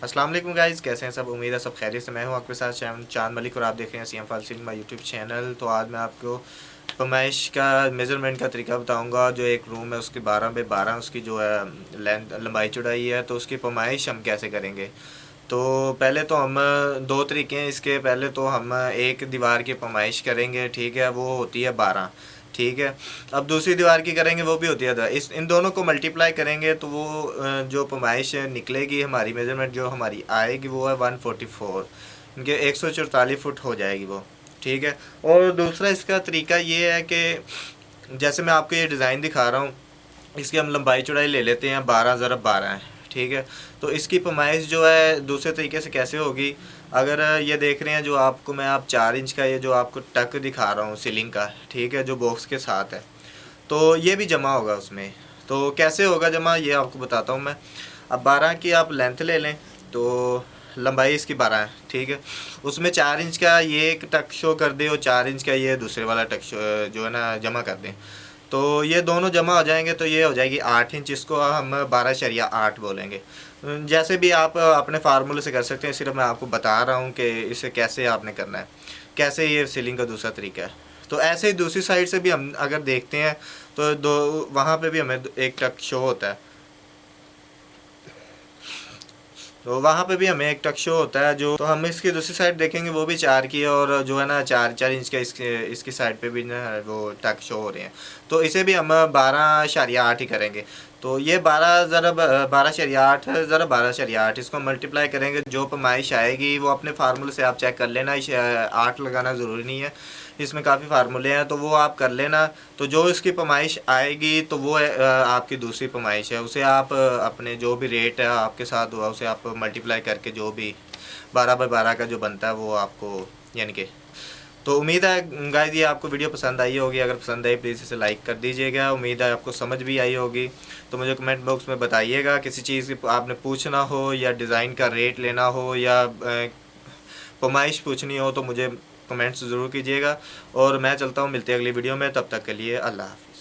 अस्सलाम वालेकुम गाइज़, कैसे हैं सब। उम्मीद है सब खैरियत से। मैं हूं आपके साथ चांद मलिक और आप देख रहे हैं सीएम फाल सिनेमा यूट्यूब चैनल। तो आज मैं आपको पैमाइश का मेज़रमेंट का तरीका बताऊंगा। जो एक रूम है उसकी 12 बाई 12 उसकी जो है लेंथ लंबाई चौड़ाई है, तो उसकी पैमाइश हम कैसे करेंगे। तो पहले तो हम दो तरीके हैं इसके। पहले तो हम एक दीवार की पैमाइश करेंगे, ठीक है, वो होती है 12, ठीक है। अब दूसरी दीवार की करेंगे, वो भी होती है 10। इन दोनों को मल्टीप्लाई करेंगे तो वो जो पैमाइश निकलेगी हमारी, मेजरमेंट जो हमारी आएगी वो है 144, इनके 144 फुट हो जाएगी वो, ठीक है। और दूसरा इसका तरीका ये है कि जैसे मैं आपको ये डिज़ाइन दिखा रहा हूँ, इसकी हम लंबाई चौड़ाई ले लेते हैं 12 × 12 है, ठीक है। तो इसकी पैमाइश जो है दूसरे तरीके से कैसे होगी। अगर ये देख रहे हैं जो आपको मैं आप 4 इंच का ये जो आपको टक दिखा रहा हूँ सीलिंग का, ठीक है, जो बॉक्स के साथ है, तो ये भी जमा होगा उसमें। तो कैसे होगा जमा, ये आपको बताता हूँ मैं। अब 12 की आप लेंथ ले लें, तो लंबाई इसकी 12 है, ठीक है। उसमें 4 इंच का ये एक टक शो कर दे और 4 इंच का ये दूसरे वाला टक शो जो है ना जमा कर दें, तो ये दोनों जमा हो जाएंगे। तो ये हो जाएगी 8 इंच, इसको हम 12.8 बोलेंगे। जैसे भी आप अपने फार्मूले से कर सकते हैं, सिर्फ मैं आपको बता रहा हूँ कि इसे कैसे आपने करना है, कैसे ये सीलिंग का दूसरा तरीका है। तो ऐसे ही दूसरी साइड से भी हम अगर देखते हैं तो दो वहाँ पे भी हमें एक टक शो होता है, तो वहाँ पे भी हमें एक टक शो होता है। जो तो हम इसकी दूसरी साइड देखेंगे वो भी 4 की है, और जो है ना 4 इंच का इसकी साइड पे भी ना वो टक शो हो रहे हैं। तो इसे भी हम 12.8 ही करेंगे। तो ये 12.8 ज़रा 12.8 इसको मल्टीप्लाई करेंगे, जो पैमाइश आएगी वो अपने फार्मूले से आप चेक कर लेना। 8 लगाना ज़रूरी नहीं है, इसमें काफ़ी फार्मूले हैं, तो वो आप कर लेना। तो जो इसकी पैमाइश आएगी तो वो आपकी दूसरी पैमाइश है, उसे आप अपने जो भी रेट है आपके साथ हुआ उसे आप मल्टीप्लाई करके जो भी 12 बाई 12 का जो बनता है वो आपको, यानी कि। तो उम्मीद है गाइस ये आपको वीडियो पसंद आई होगी। अगर पसंद आई प्लीज़ इसे लाइक कर दीजिएगा। उम्मीद है आपको समझ भी आई होगी। तो मुझे कमेंट बॉक्स में बताइएगा, किसी चीज़ की आपने पूछना हो या डिज़ाइन का रेट लेना हो या पैमाइश पूछनी हो तो मुझे कमेंट्स ज़रूर कीजिएगा। और मैं चलता हूँ, मिलते हैं अगली वीडियो में, तब तक के लिए अल्लाह हाफ़िज़।